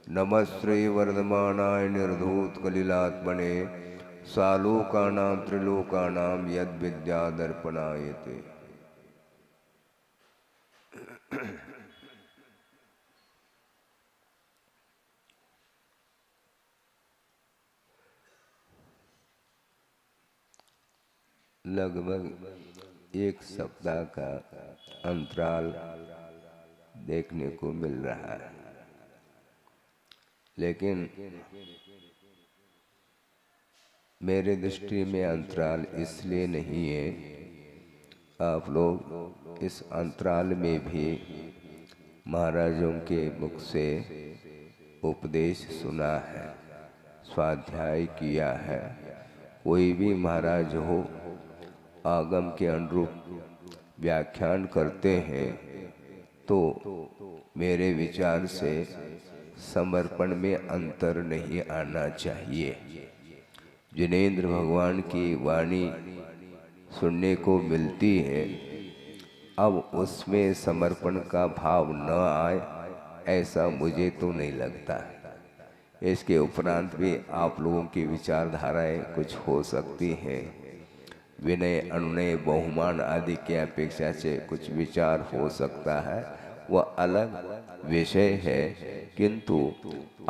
नमस्ते वर्धमानाय निर्धूतकलिलात्मने सालोकानां त्रिलोकानां यद्विद्यादर्पणायते। लगभग एक सप्ताह का अंतराल देखने को मिल रहा है, लेकिन मेरे दृष्टि में अंतराल इसलिए नहीं है। आप लोग इस अंतराल में भी महाराजों के मुख से उपदेश सुना है, स्वाध्याय किया है। कोई भी महाराज हो आगम के अनुरूप व्याख्यान करते हैं तो मेरे विचार से समर्पण में अंतर नहीं आना चाहिए। जिनेंद्र भगवान की वाणी सुनने को मिलती है, अब उसमें समर्पण का भाव न आए ऐसा मुझे तो नहीं लगता। इसके उपरांत भी आप लोगों की विचारधाराएं कुछ हो सकती हैं। विनय अनुनय बहुमान आदि की अपेक्षा से कुछ विचार हो सकता है, वह अलग विषय है। किंतु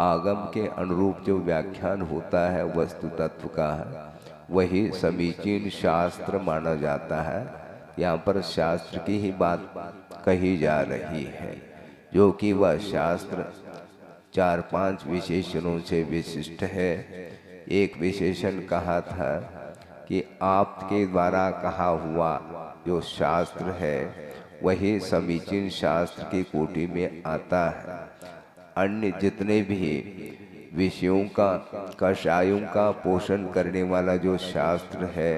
आगम के अनुरूप जो व्याख्यान होता है वस्तु तत्व का है, वही समीचीन शास्त्र माना जाता है। यहाँ पर शास्त्र की ही बात कही जा रही है, जो कि वह शास्त्र 4-5 विशेषणों से विशिष्ट है। एक विशेषण कहा था कि आपके द्वारा कहा हुआ जो शास्त्र है वही समीचीन शास्त्र की कोटि में आता है। अन्य जितने भी विषयों का कषायों का पोषण करने वाला जो शास्त्र है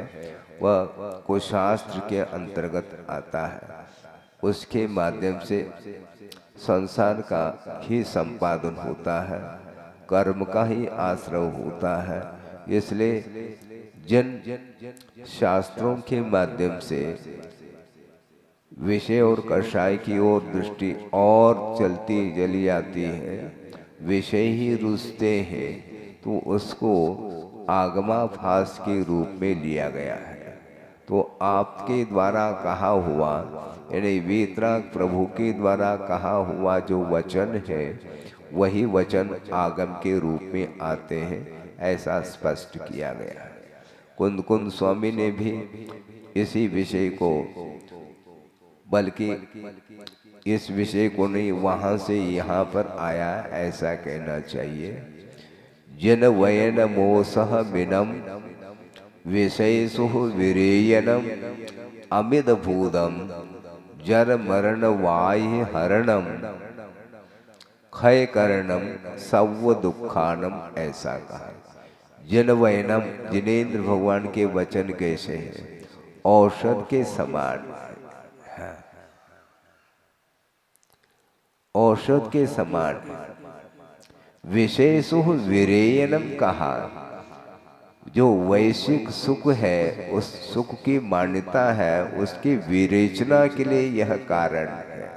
वह कुशास्त्र के अंतर्गत आता है। उसके माध्यम से संसार का ही संपादन होता है, कर्म का ही आश्रय होता है। इसलिए जिन शास्त्रों के माध्यम से विषय और कषाय की ओर दृष्टि और चलती चली जाती है, विषय ही रुचते हैं, तो उसको आगमाभास के रूप में लिया गया है। तो आपके द्वारा कहा हुआ यानी वीतराग प्रभु के द्वारा कहा हुआ जो वचन है वही वचन आगम के रूप में आते हैं, ऐसा स्पष्ट किया गया है। कुंद स्वामी ने भी इसी विषय को, बल्कि इस विषय को नहीं, वहाँ से यहाँ पर आया ऐसा कहना चाहिए। जिन वयन मोसह बिनम विषयसु विरेयनम अमिद भूदम जर मरण वाय हरणम क्षय करणम सव दुखानम, ऐसा कहा। जिन वयनम, जिनेंद्र भगवान के वचन कैसे हैं? औषध के समान, औषध के समान। विशेषु विरेयनम कहा, जो वैश्विक सुख है उस सुख की मान्यता है, उसकी विरेचना के लिए यह कारण है।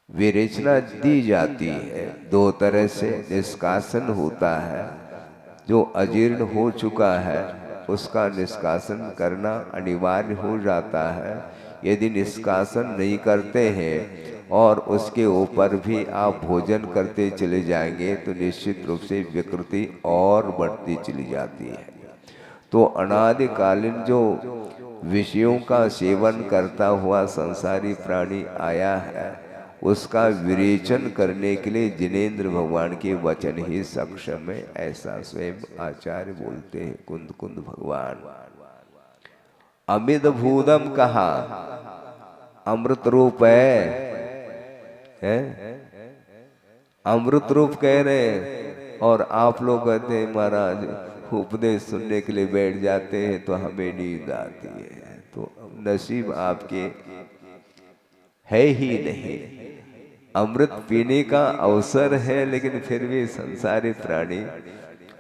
विरेचना दी जाती है, दो तरह से निष्कासन होता है। जो अजीर्ण हो चुका है उसका निष्कासन करना अनिवार्य हो जाता है। यदि निष्कासन नहीं करते हैं और उसके ऊपर भी आप भोजन करते चले जाएंगे तो निश्चित रूप से विकृति और बढ़ती चली जाती है। तो अनादिकालीन जो विषयों का सेवन करता हुआ संसारी प्राणी आया है, उसका विरेचन करने के लिए जिनेंद्र भगवान के वचन ही सक्षम है, ऐसा स्वयं आचार्य बोलते हैं। कुंद भगवान अमिद भूदम कहा, अमृत रूप है? अमृत रूप कह रहे हैं, और आप लोग कहते हैं महाराज उपदेश सुनने के लिए बैठ जाते हैं तो हमें नींद आती है। तो नसीब आपके है ही नहीं। अमृत पीने का अवसर है, लेकिन फिर भी संसारी प्राणी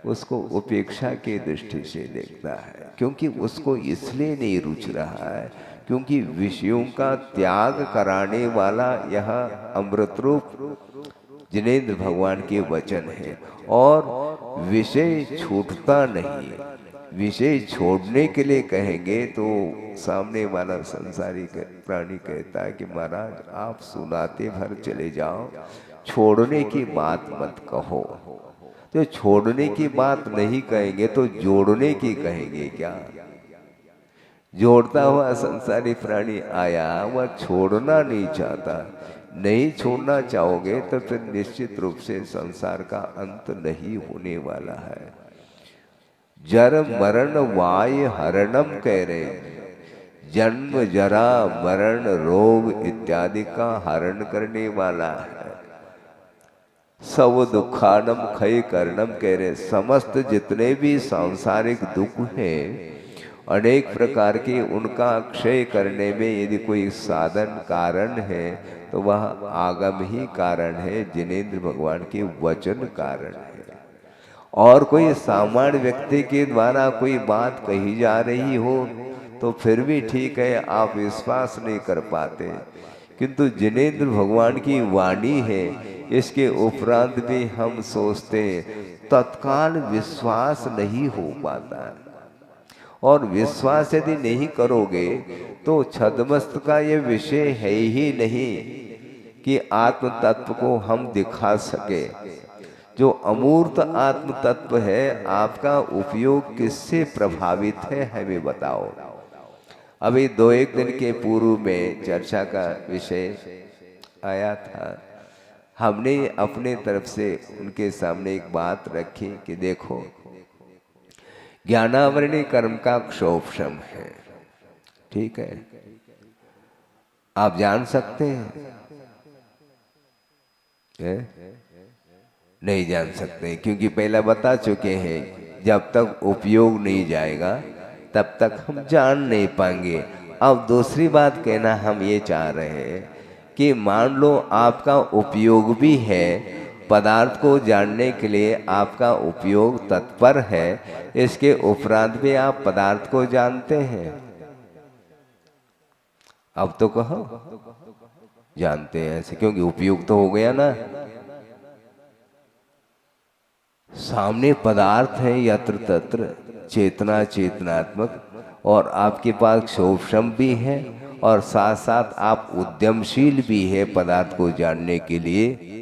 उसको उपेक्षा की दृष्टि से देखता है, क्योंकि उसको इसलिए नहीं रुच रहा है क्योंकि विषयों का त्याग कराने वाला यह अमृत रूप जिनेंद्र भगवान के वचन है। और विषय छूटता नहीं। विषय छोड़ने के लिए कहेंगे तो सामने वाला संसारी प्राणी कहता है कि महाराज आप सुनाते भर चले जाओ, छोड़ने की बात मत कहो। तो छोड़ने की बात नहीं कहेंगे तो जोड़ने की कहेंगे क्या? जोड़ता हुआ संसारी प्राणी आया, वह छोड़ना नहीं चाहता। नहीं छोड़ना चाहोगे तो फिर निश्चित रूप से संसार का अंत नहीं होने वाला है। जर मरण वाय हरणम कह रहे, जन्म जरा मरण रोग इत्यादि का हरण करने वाला है। सब दुखानम खय करणम कह रहे, समस्त जितने भी सांसारिक दुख हैं अनेक प्रकार के, उनका क्षय करने में यदि कोई साधन कारण है तो वह आगम ही कारण है, जिनेंद्र भगवान के वचन कारण है। और कोई सामान्य व्यक्ति के द्वारा कोई बात कही जा रही हो तो फिर भी ठीक है, आप विश्वास नहीं कर पाते, किंतु जिनेंद्र भगवान की वाणी है, इसके उपरांत भी हम सोचते तत्काल विश्वास नहीं हो पाता। और विश्वास यदि नहीं करोगे तो छद्मस्त का ये विषय है ही नहीं कि आत्म तत्व को हम दिखा सके। जो अमूर्त आत्म तत्व है, आपका उपयोग किससे प्रभावित है हमें बताओ। अभी 2-1 दिन के पूर्व में चर्चा का विषय आया था। हमने अपने तरफ से उनके सामने एक बात रखी कि देखो, ज्ञानावरणी कर्म का क्षोभशम है, ठीक है, आप जान सकते हैं? नहीं जान सकते, क्योंकि पहले बता चुके हैं जब तक उपयोग नहीं जाएगा तब तक हम जान नहीं पाएंगे। अब दूसरी बात कहना हम ये चाह रहे हैं कि मान लो आपका उपयोग भी है, पदार्थ को जानने के लिए आपका उपयोग तत्पर है, इसके उपरांत भी आप पदार्थ को जानते हैं। अब तो कहो जानते हैं ऐसे, क्योंकि उपयोग तो हो गया ना। सामने पदार्थ है यत्र तत्र, चेतना चेतनात्मक, और आपके पास क्षोभशम भी है और साथ साथ आप उद्यमशील भी है पदार्थ को जानने के लिए।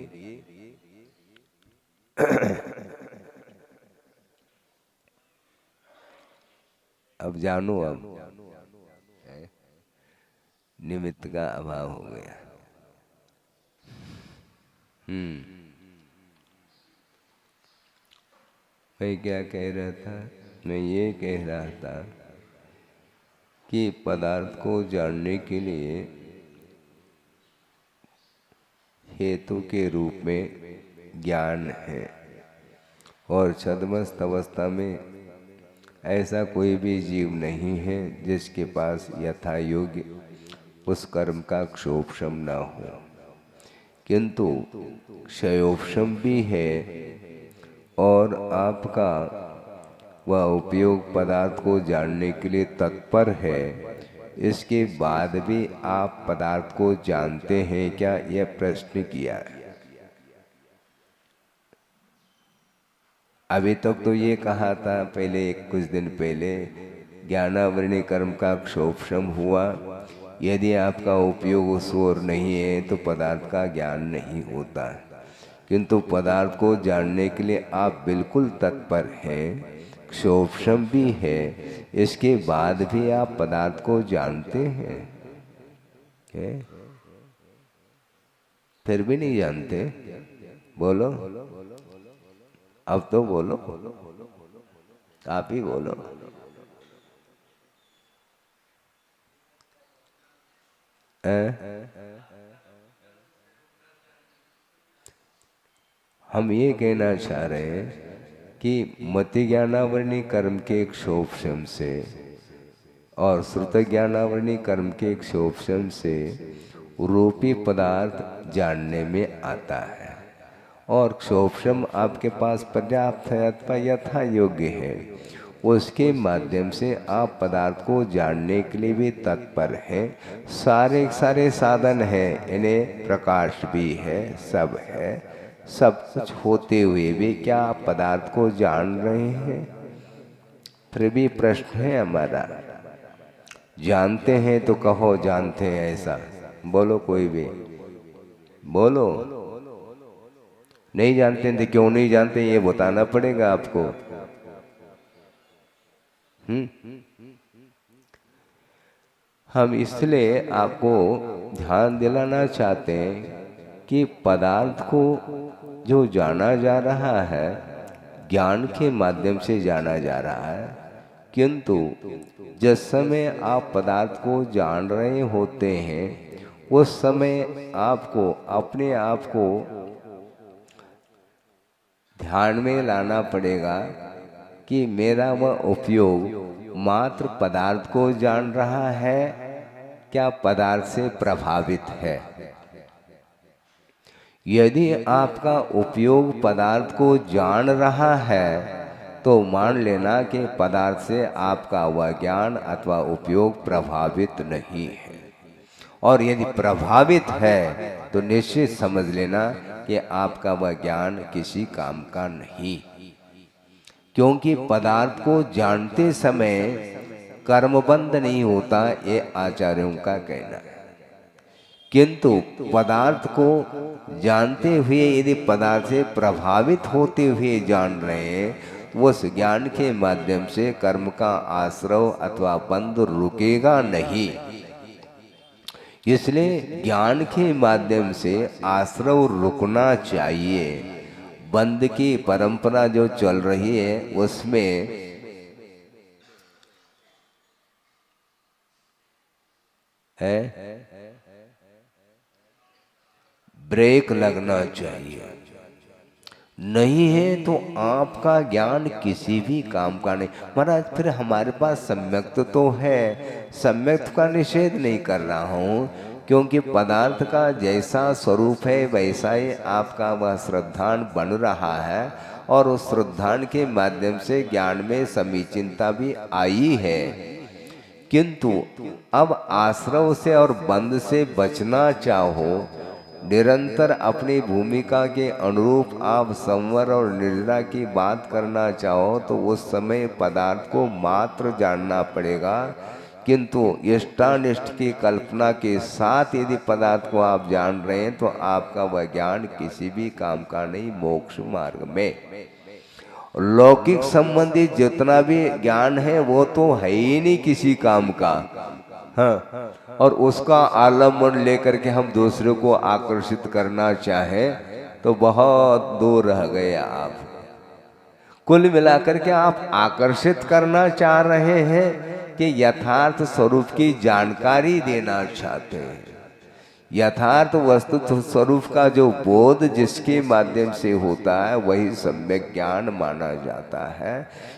अब जानो, अब निमित्त का अभाव हो गया। मैं क्या कह रहा था? मैं ये कह रहा था कि पदार्थ को जानने के लिए हेतु के रूप में ज्ञान है, और छद्मस्त अवस्था में ऐसा कोई भी जीव नहीं है जिसके पास यथा योग्य उस कर्म का क्षोभशम न हो, किंतु क्षयोभशम भी है और आपका वह उपयोग पदार्थ को जानने के लिए तत्पर है। इसके बाद भी आप पदार्थ को जानते हैं क्या, यह प्रश्न किया। अभी तक तो ये कहा था पहले, कुछ दिन पहले, ज्ञानावरणी कर्म का क्षोभशम हुआ, यदि आपका उपयोग उस ओर नहीं है तो पदार्थ का ज्ञान नहीं होता, किंतु पदार्थ को जानने के लिए आप बिल्कुल तत्पर हैं, क्षोभशम भी है, इसके बाद भी आप पदार्थ को जानते हैं, फिर भी नहीं जानते? बोलो, अब तो बोलो, आप ही बोलो। हम ये कहना चाह रहे हैं कि मति ज्ञानावरणी कर्म के क्षोभशम से और श्रुत ज्ञानावरणी कर्म के क्षोभशम से रूपी पदार्थ जानने में आता है, और क्षोभशम आपके पास पर्याप्त है अथवा यथा योग्य है, उसके माध्यम से आप पदार्थ को जानने के लिए भी तत्पर हैं। सारे साधन हैं, इन्हें प्रकाश भी है, सब है, सब कुछ होते हुए भी क्या आप पदार्थ को जान रहे हैं? फिर भी प्रश्न है हमारा। जानते हैं तो कहो जानते हैं ऐसा, बोलो कोई भी बोलो। नहीं जानते हैं तो क्यों नहीं जानते ये बताना पड़ेगा आपको। हम इसलिए आपको ध्यान दिलाना चाहते हैं कि पदार्थ को जो जाना जा रहा है ज्ञान के माध्यम से जाना जा रहा है, किंतु जिस समय आप पदार्थ को जान रहे होते हैं उस समय आपको अपने आप को ध्यान में लाना पड़ेगा कि मेरा वह उपयोग मात्र पदार्थ को जान रहा है, क्या पदार्थ से प्रभावित है। यदि आपका उपयोग पदार्थ को जान रहा है तो मान लेना कि पदार्थ से आपका वह ज्ञान अथवा उपयोग प्रभावित नहीं है, और यदि प्रभावित है तो निश्चित समझ लेना कि आपका वह ज्ञान किसी काम का नहीं, क्योंकि पदार्थ को जानते समय कर्मबंध नहीं होता, ये आचार्यों का कहना है। किंतु पदार्थ को जानते हुए यदि पदार्थ से प्रभावित होते हुए जान रहे हैं, उस ज्ञान के माध्यम से कर्म का आश्रव अथवा बंध रुकेगा नहीं। इसलिए ज्ञान के माध्यम से आश्रव रुकना चाहिए। बंध की परंपरा जो चल रही है उसमें है ब्रेक लगना चाहिए। नहीं है तो आपका ज्ञान किसी भी काम का नहीं। महाराज फिर हमारे पास सम्यक्त तो है, सम्यक्त का निषेध नहीं कर रहा हूँ, क्योंकि पदार्थ का जैसा स्वरूप है वैसा ही आपका वह श्रद्धान बन रहा है, और उस श्रद्धान के माध्यम से ज्ञान में समीचीनता भी आई है। किंतु अब आश्रव से और बंध से बचना चाहो, निरंतर अपनी भूमिका के अनुरूप आप संवर और निर्जरा की बात करना चाहो तो उस समय पदार्थ को मात्र जानना पड़ेगा। किंतु इष्टानिष्ट की कल्पना के साथ यदि पदार्थ को आप जान रहे हैं तो आपका वह ज्ञान किसी भी काम का नहीं मोक्ष मार्ग में। लौकिक संबंधी जितना भी ज्ञान है वो तो है ही नहीं किसी काम का। हाँ, और उसका आलम्बन लेकर के हम दूसरों को आकर्षित करना चाहें तो बहुत दूर रह गए आप। कुल मिलाकर के आप आकर्षित करना चाह रहे हैं कि यथार्थ स्वरूप की जानकारी देना चाहते हैं। यथार्थ वस्तु स्वरूप का जो बोध जिसके माध्यम से होता है वही सम्यक ज्ञान माना जाता है।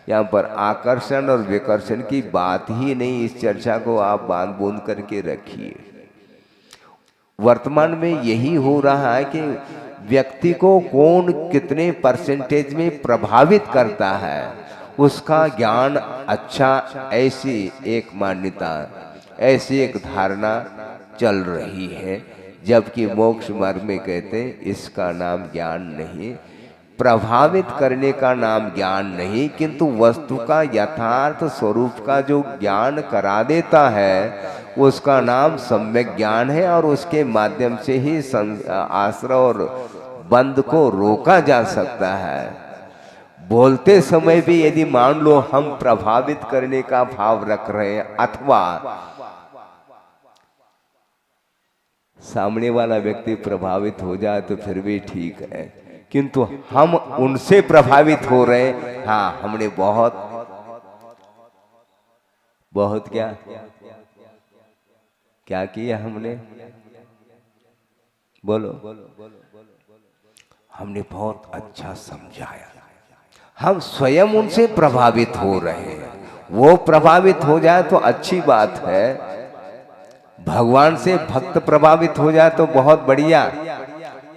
यहाँ पर आकर्षण और विकर्षण की बात ही नहीं, इस चर्चा को आप बांध बूंद करके रखिए। वर्तमान में यही हो रहा है कि व्यक्ति को कौन कितने परसेंटेज में प्रभावित करता है उसका ज्ञान अच्छा, ऐसी एक मान्यता, ऐसी एक धारणा चल रही है। जबकि मोक्ष मार्ग में कहते हैं इसका नाम ज्ञान नहीं, प्रभावित करने का नाम ज्ञान नहीं, किंतु वस्तु का यथार्थ स्वरूप का जो ज्ञान करा देता है उसका नाम सम्यक ज्ञान है, और उसके माध्यम से ही आश्रय और बंध को रोका जा सकता है। बोलते समय भी यदि मान लो हम प्रभावित करने का भाव रख रहे हैं अथवा सामने वाला व्यक्ति प्रभावित हो जाए तो फिर भी ठीक है, किंतु हम उनसे प्रभावित हो रहे हैं। हाँ, हमने बहुत क्या किया हमने, बोलो। हमने बहुत अच्छा समझाया, हम स्वयं उनसे प्रभावित हो रहे हैं। वो प्रभावित हो जाए तो अच्छी बात है, भगवान से भक्त प्रभावित हो जाए तो बहुत बढ़िया,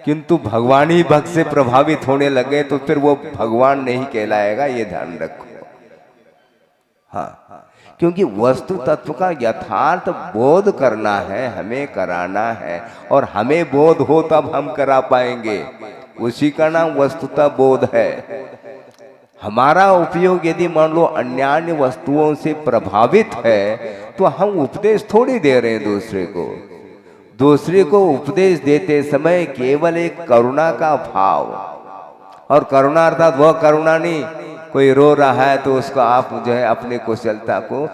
किंतु भगवान ही भक्त से प्रभावित होने लगे तो फिर वो भगवान नहीं कहलाएगा, ये ध्यान रखो। हाँ, क्योंकि वस्तु तत्व का यथार्थ बोध करना है, हमें कराना है, और हमें बोध हो तब हम करा पाएंगे। उसी का नाम वस्तुतः बोध है। हमारा उपयोग यदि मान लो अन्य वस्तुओं से प्रभावित है तो हम उपदेश थोड़ी दे रहे हैं दूसरे को। दूसरे को उपदेश देते समय केवल एक करुणा का भाव, और करुणा अर्थात वह करुणा नहीं कोई रो रहा है तो उसको आप जो है अपने कुशलता को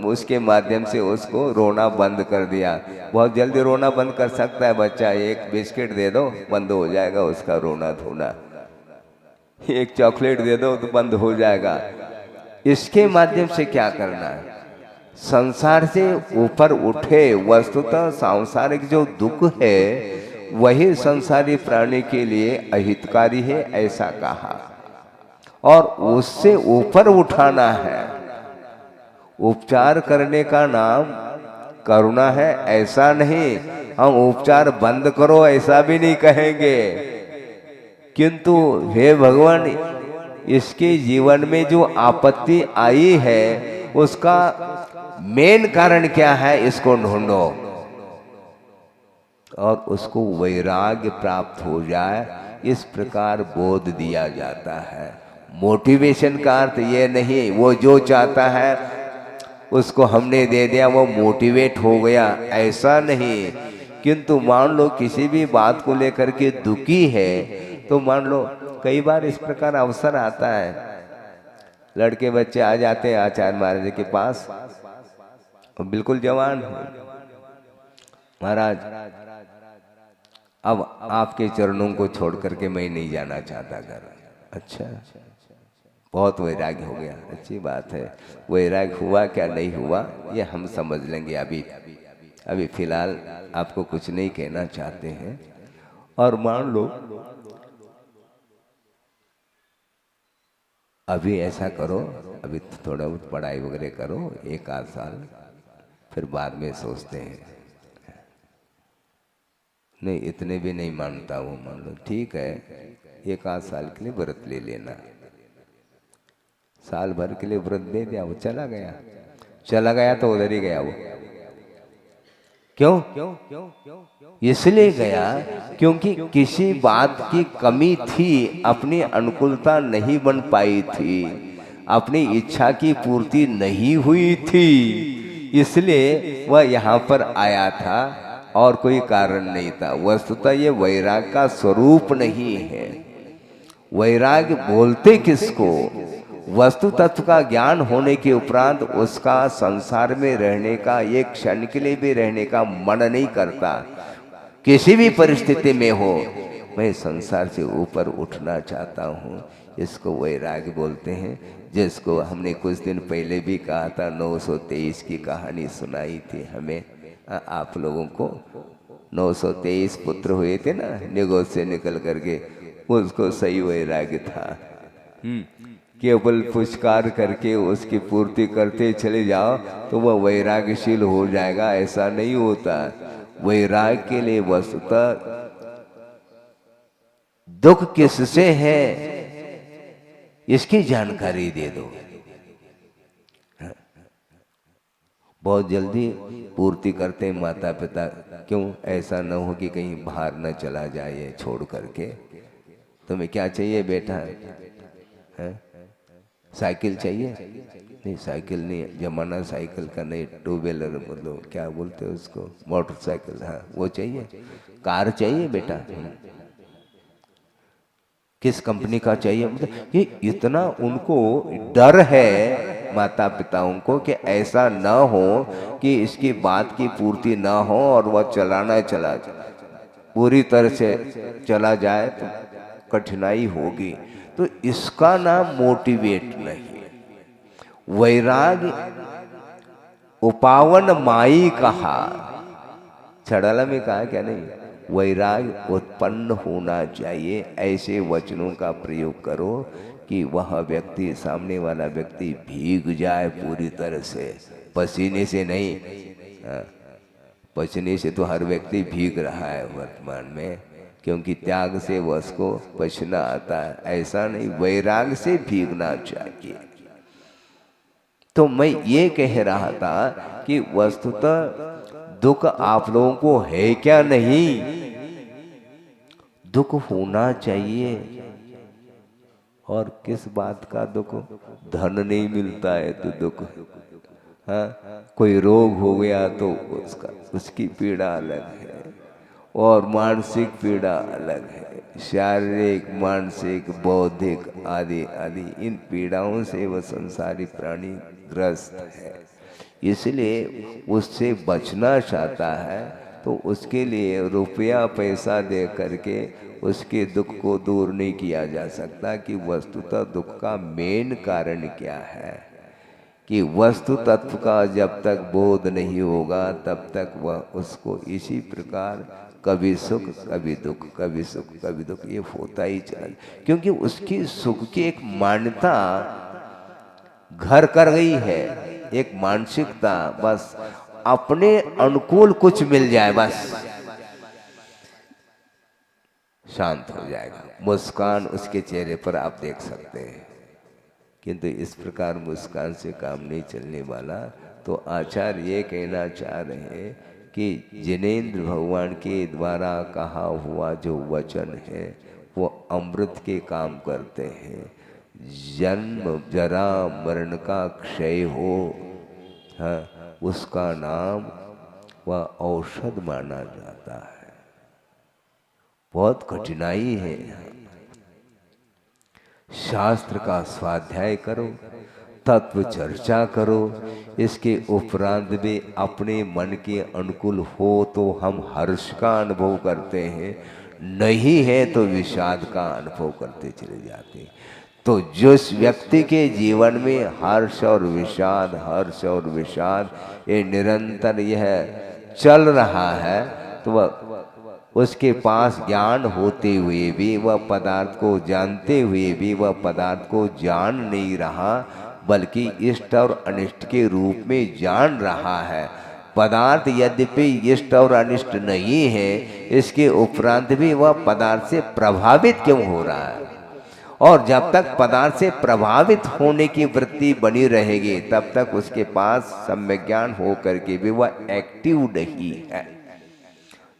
उसके माध्यम से उसको रोना बंद कर दिया। बहुत जल्दी रोना बंद कर सकता है बच्चा, एक बिस्किट दे दो बंद हो जाएगा उसका रोना धोना, एक चॉकलेट दे दो तो बंद हो जाएगा। इसके माध्यम से क्या करना है, संसार से ऊपर उठे। वस्तुतः सांसारिक जो दुख है वही संसारी प्राणी के लिए अहितकारी है ऐसा कहा, और उससे ऊपर उठाना है। उपचार करने का नाम करुणा है ऐसा नहीं, हम उपचार बंद करो ऐसा भी नहीं कहेंगे, किंतु हे भगवान इसके जीवन में जो आपत्ति आई है उसका मेन कारण क्या है इसको ढूंढो, और उसको वैराग्य प्राप्त हो जाए, इस प्रकार बोध दिया जाता है। मोटिवेशन का अर्थ ये नहीं वो जो चाहता है उसको हमने दे दिया वो मोटिवेट हो गया, ऐसा नहीं। किंतु मान लो किसी भी बात को लेकर के दुखी है तो मान लो कई बार इस प्रकार अवसर आता है, लड़के बच्चे आ जाते हैं आचार्य महाराज के पास, बिल्कुल जवान महाराज अब आपके चरणों को छोड़ करके मैं नहीं जाना चाहता घर। अच्छा, बहुत वैराग्य हो गया, अच्छी बात है। वैराग्य हुआ क्या नहीं हुआ ये हम समझ लेंगे, अभी फिलहाल आपको कुछ नहीं कहना चाहते हैं। और मान लो अभी ऐसा करो, अभी थोड़ा बहुत पढ़ाई वगैरह करो 1-8 साल, फिर बाद में सोचते हैं। नहीं इतने भी नहीं मानता वो, मान लो ठीक है 1-8 साल के लिए व्रत ले लेना, साल भर के लिए व्रत दे दिया, वो चला गया तो उधर ही गया वो। क्यों? इसलिए गया क्योंकि किसी बात की कमी थी, अपनी अनुकूलता नहीं बन पाई थी, अपनी इच्छा की पूर्ति नहीं हुई थी, इसलिए वह यहाँ पर आया था और कोई कारण नहीं था। वस्तुतः ये वैराग का स्वरूप नहीं है। वैराग बोलते किसको? वस्तु तत्व का ज्ञान होने के उपरांत उसका संसार में रहने का एक क्षण के लिए भी रहने का मन नहीं करता। किसी भी परिस्थिति में हो मैं संसार से ऊपर उठना चाहता हूँ, इसको वैराग बोलते हैं। जिसको हमने कुछ दिन पहले भी कहा था, 923 की कहानी सुनाई थी हमें आप लोगों को। 923 पुत्र हुए थे ना निगोद से निकल करके, उसको सही वैराग्य था। केवल पुरस्कार करके उसकी पूर्ति करते चले जाओ तो वह वैराग्यशील हो जाएगा, ऐसा नहीं होता। वैराग्य के लिए वस्तुतः दुख किससे है इसकी जानकारी दे दो, बहुत जल्दी पूर्ति करते माता पिता। क्यों? ऐसा न हो कि कहीं बाहर न चला जाए छोड़ करके। तुम्हें क्या चाहिए बेटा? है साइकिल चाहिए? नहीं साइकिल नहीं, जमाना साइकिल का नहीं, 2 व्हीलर मतलब क्या बोलते हैं उसको, मोटरसाइकिल, हाँ वो चाहिए। कार चाहिए बेटा? किस कंपनी का चाहिए? मतलब ये इतना उनको डर है माता पिताओं को कि ऐसा ना हो कि इसकी बात की पूर्ति ना हो और वह चलाना चला जाए, पूरी तरह से चला जाए तो कठिनाई होगी। तो इसका नाम मोटिवेट नहीं। वैराग उपावन माई कहा, छड़ाला में कहा क्या नहीं, वैराग उत्पन्न होना चाहिए। ऐसे वचनों का प्रयोग करो कि वह व्यक्ति, सामने वाला व्यक्ति भीग जाए पूरी तरह से, पसीने से नहीं। पसीने से तो हर व्यक्ति भीग रहा है वर्तमान में, क्योंकि त्याग से वश को पसीना आता है। ऐसा नहीं, वैराग से भीगना चाहिए। तो मैं ये कह रहा था कि वस्तुतः दुख आप लोगों को है क्या? नहीं, दुख होना चाहिए। और किस बात का दुख? धन नहीं मिलता है तो दुख। हाँ, कोई रोग हो गया तो उसकी पीड़ा अलग है, और मानसिक पीड़ा अलग है। शारीरिक, मानसिक, बौद्धिक आदि आदि इन पीड़ाओं से वह संसारी प्राणी ग्रस्त है। इसलिए उससे बचना चाहता है तो उसके लिए रुपया पैसा दे करके उसके दुख को दूर नहीं किया जा सकता। कि वस्तुतः दुख का मेन कारण क्या है, कि वस्तु तत्व का जब तक बोध नहीं होगा तब तक वह उसको इसी प्रकार कभी सुख कभी दुख, कभी सुख कभी दुख ये होता ही चला। क्योंकि उसकी सुख की एक मान्यता घर कर गई है, एक मानसिकता, बस अपने अनुकूल कुछ मिल जाए बस शांत हो जाएगा। मुस्कान उसके चेहरे पर आप देख सकते हैं, किंतु इस प्रकार मुस्कान से काम नहीं चलने वाला। तो आचार्य ये कहना चाह रहे हैं कि जिनेंद्र भगवान के द्वारा कहा हुआ जो वचन है वो अमृत के काम करते हैं। जन्म जरा मरण का क्षय हो, हाँ, उसका नाम वह औषध माना जाता है। बहुत कठिनाई है। शास्त्र का स्वाध्याय करो, तत्व चर्चा करो, इसके उपरांत भी अपने मन के अनुकूल हो तो हम हर्ष का अनुभव करते हैं, नहीं है तो विषाद का अनुभव करते चले जाते हैं। तो जिस व्यक्ति के जीवन में हर्ष और विषाद, हर्ष और विषाद ये निरंतर यह चल रहा है, तो वह उसके पास ज्ञान होते हुए भी, वह पदार्थ को जानते हुए भी वह पदार्थ को जान नहीं रहा, बल्कि इष्ट और अनिष्ट के रूप में जान रहा है। पदार्थ यद्यपि इष्ट और अनिष्ट नहीं है, इसके उपरांत भी वह पदार्थ से प्रभावित क्यों हो रहा है? और जब तक पदार्थ से प्रभावित होने की वृत्ति बनी रहेगी तब तक उसके पास सम्यक ज्ञान हो करके भी वह एक्टिव नहीं है।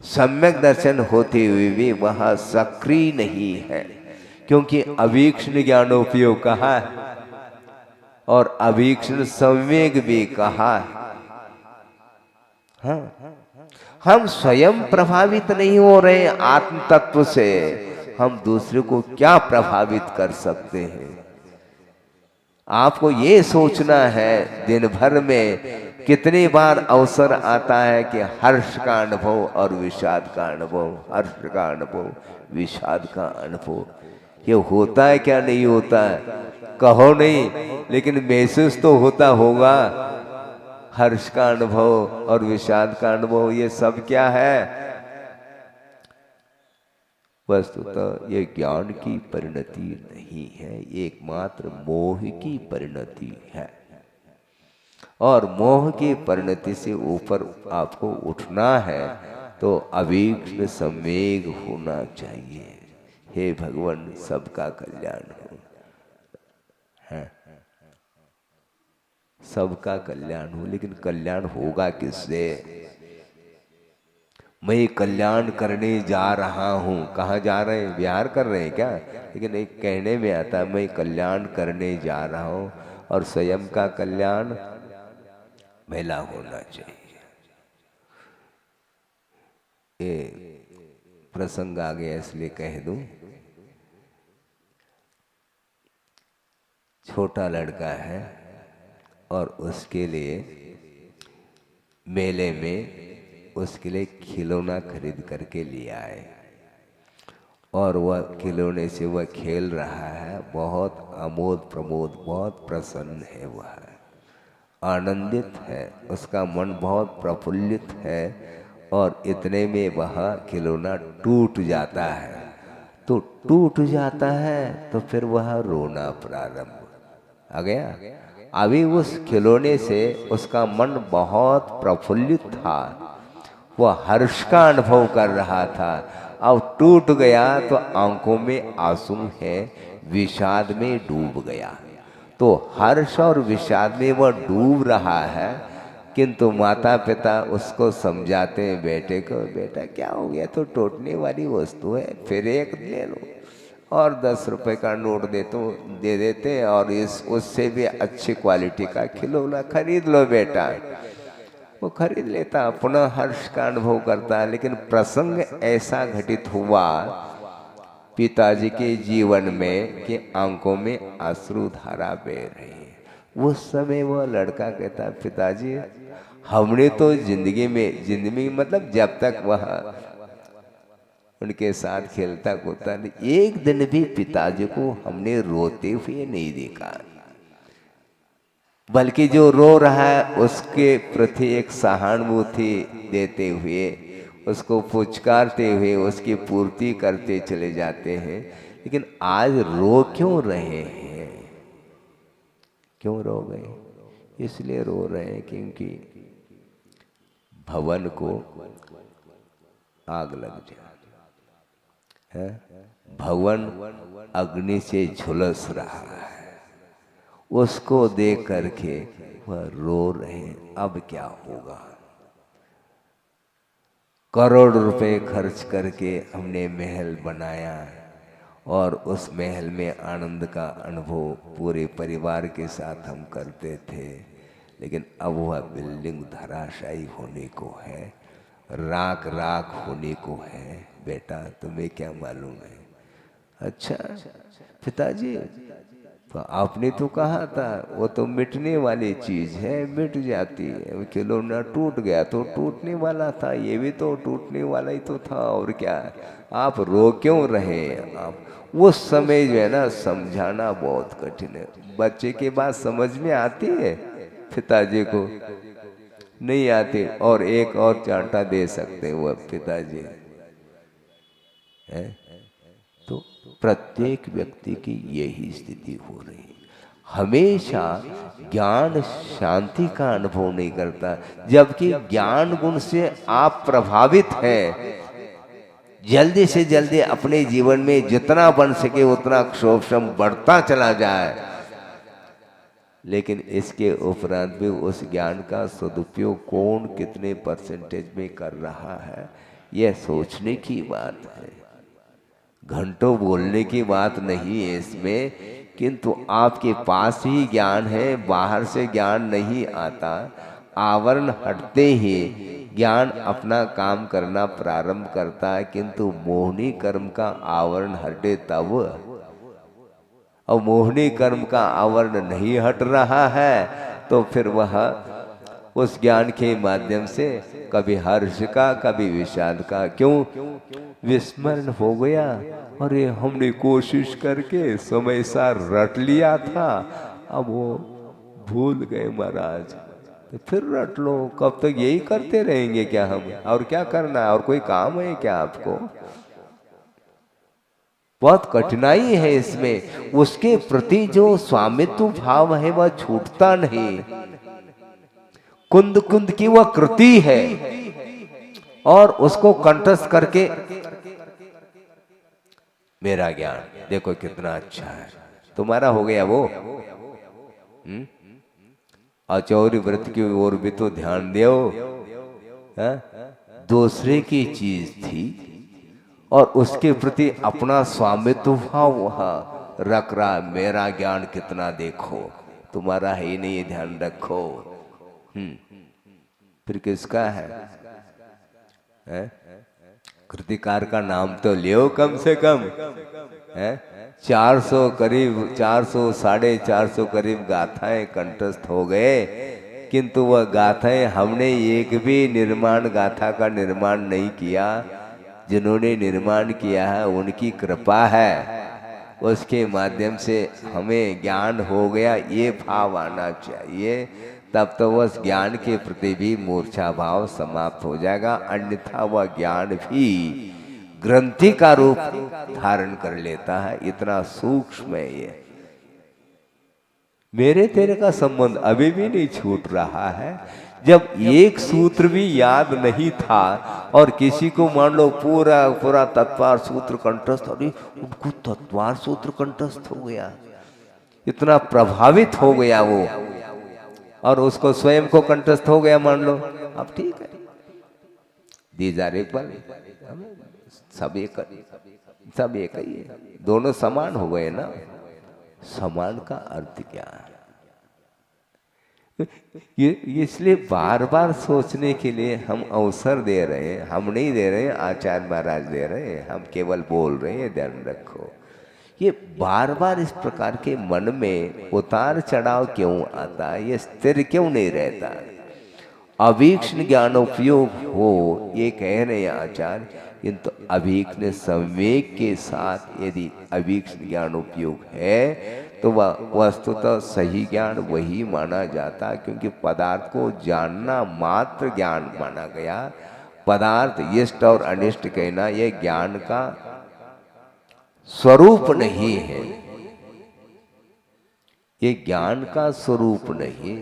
सम्यक दर्शन होते हुए भी वह सक्रिय नहीं है, क्योंकि अवीक्षण ज्ञानोपयोग कहा है और अवीक्षण संवेग भी कहा है। हाँ, हम स्वयं प्रभावित नहीं हो रहे आत्म तत्व से, हम दूसरे को क्या प्रभावित कर सकते हैं? आपको ये सोचना है दिन भर में कितनी बार अवसर आता है कि हर्ष का अनुभव और विषाद का अनुभव, हर्ष का अनुभव, विषाद का अनुभव, ये होता है क्या नहीं होता है? कहो नहीं, लेकिन महसूस तो होता होगा। हर्ष का अनुभव और विषाद का अनुभव ये सब क्या है? वस्तुतः ये ज्ञान की परिणति नहीं है, ये एकमात्र मोह की परिणति है। और मोह की परिणति से ऊपर आपको उठना है तो अवीक्षण संवेग होना चाहिए। हे भगवान, सबका कल्याण हो, है सबका कल्याण हो, लेकिन कल्याण होगा किससे? मैं कल्याण करने जा रहा हूँ। कहाँ जा रहे हैं? विहार कर रहे हैं क्या? लेकिन एक कहने में आता है मैं कल्याण करने जा रहा हूँ, और स्वयं का कल्याण भला होना चाहिए। ये प्रसंग आ गया इसलिए कह दूं। छोटा लड़का है और उसके लिए मेले में उसके लिए खिलौना खरीद करके ले आए, और वह खिलौने से वह खेल रहा है। बहुत आमोद प्रमोद, बहुत प्रसन्न है, वह आनंदित है, उसका मन बहुत प्रफुल्लित है। और इतने में वह खिलौना टूट जाता है। तो टूट जाता है तो फिर वह रोना प्रारंभ आ गया। अभी उस खिलौने से उसका मन बहुत प्रफुल्लित था, वह हर्ष का अनुभव कर रहा था। अब टूट गया तो आंखों में आंसू है, विषाद में डूब गया। तो हर्ष और विषाद में वह डूब रहा है किंतु माता पिता उसको समझाते हैं बेटे को, बेटा क्या हो गया, तो टूटने वाली वस्तु है, फिर एक ले लो, और 10 रुपए का नोट दे देते और उससे भी अच्छी क्वालिटी का खिलौना खरीद लो बेटा। वो खरीद लेता, पुनः हर्ष का अनुभव करता। लेकिन प्रसंग ऐसा घटित हुआ पिताजी के जीवन में कि आंखों में अश्रु धारा बह रही है। उस समय वह लड़का कहता, पिताजी हमने तो जिंदगी मतलब जब तक वह उनके साथ खेलता कूदता, एक दिन भी पिताजी को हमने रोते हुए नहीं देखा, बल्कि जो रो रहा है उसके प्रति एक सहानुभूति देते हुए, उसको पुचकारते हुए उसकी पूर्ति करते चले जाते हैं। लेकिन आज रो क्यों रहे हैं? क्यों रो गए? इसलिए रो रहे हैं क्योंकि भवन को आग लग जाए, भवन अग्नि से झुलस रहा है, उसको देख करके वह रो रहे हैं। अब क्या होगा? करोड़ रुपए खर्च करके हमने महल बनाया और उस महल में आनंद का अनुभव पूरे परिवार के साथ हम करते थे, लेकिन अब वह बिल्डिंग धराशायी होने को है, राख राख होने को है। बेटा तुम्हें क्या मालूम है? अच्छा पिताजी, तो आपने तो कहा था वो तो मिटने वाली चीज है, मिट जाती है। खिलौना टूट गया तो टूटने वाला था, ये भी तो टूटने वाला ही तो था, और क्या? आप रो क्यों रहे? आप उस समय जो है ना, समझाना बहुत कठिन है। बच्चे की बात समझ में आती है, पिताजी को नहीं आती, और एक और चांटा दे सकते वो पिताजी है। तो प्रत्येक व्यक्ति की यही स्थिति हो रही है। हमेशा ज्ञान शांति का अनुभव नहीं करता, जबकि ज्ञान गुण से आप प्रभावित हैं। जल्दी से जल्दी अपने जीवन में जितना बन सके उतना क्षोभम बढ़ता चला जाए, लेकिन इसके उपरांत भी उस ज्ञान का सदुपयोग कौन कितने परसेंटेज में कर रहा है, यह सोचने की बात है। घंटों बोलने की बात नहीं है इसमें, किंतु आपके पास ही ज्ञान है, बाहर से ज्ञान नहीं आता। आवरण हटते ही ज्ञान अपना काम करना प्रारंभ करता है, किंतु मोहनी कर्म का आवरण हटे तब। और मोहनी कर्म का आवरण नहीं हट रहा है तो फिर वह उस ज्ञान के माध्यम से कभी हर्ष का कभी विषाद का, क्यों विस्मरण हो गया। अरे हमने कोशिश करके समय सा रट लिया था, अब वो भूल गए महाराज, तो फिर रट लो। कब तक यही करते रहेंगे क्या हम? और क्या करना है? और कोई काम है क्या आपको? बहुत कठिनाई है इसमें। उसके प्रति जो स्वामित्व भाव है वह छूटता नहीं। कुंद कुंद की वह कृति है और उसको कंठस्थ करके मेरा ज्ञान देखो कितना अच्छा है, तुम्हारा हो गया वो। अचौरी व्रत की ओर भी तो ध्यान दो, दूसरे की चीज थी और उसके प्रति अपना स्वामित्व भाव वहां रख रहा। मेरा ज्ञान कितना देखो, तुम्हारा ही नहीं, ध्यान रखो। फिर किसका है? कृतिकार का नाम तो लियो कम से कम। 400 करीब 400 450 करीब गाथाएं कंठस्थ हो गए, किंतु वह गाथाएं हमने एक भी निर्माण गाथा का निर्माण नहीं किया। जिन्होंने निर्माण किया है उनकी कृपा है, उसके माध्यम से हमें ज्ञान हो गया, ये भाव आना चाहिए। तब तो वह ज्ञान के प्रति भी मूर्छा भाव समाप्त हो जाएगा, अन्यथा वह ज्ञान भी ग्रंथि का रूप धारण कर लेता है। इतना सूक्ष्म है ये। मेरे तेरे का संबंध अभी भी नहीं छूट रहा है। जब एक सूत्र भी याद नहीं था और किसी को मान लो पूरा पूरा तत्वार सूत्र कंठस्थ, अरे उनको तत्वार सूत्र कंठस्थ हो गया, इतना प्रभावित हो गया वो। और उसको स्वयं को कंठस्थ हो गया मान लो, अब ठीक है, दीज आर इक्वल, सब एक, सब एक ही है, दोनों समान हो गए ना। समान का अर्थ क्या है? ये इसलिए बार बार सोचने के लिए हम अवसर दे रहे हैं, हम नहीं दे रहे हैं, आचार्य महाराज दे रहे हैं, हम केवल बोल रहे हैं, ध्यान रखो। ये बार बार इस प्रकार के मन में उतार चढ़ाव क्यों आता है, ये स्थिर क्यों नहीं रहता? अवीक्षण ज्ञान उपयोग हो ये कह रहे हैं आचार्य, किंतु अवीक्षण संवेग के साथ यदि अवीक्षण ज्ञान उपयोग है तो वह वस्तुतः सही ज्ञान वही माना जाता, क्योंकि पदार्थ को जानना मात्र ज्ञान माना गया। पदार्थ इष्ट और अनिष्ट कहना यह ज्ञान का स्वरूप नहीं है, ये ज्ञान का स्वरूप नहीं,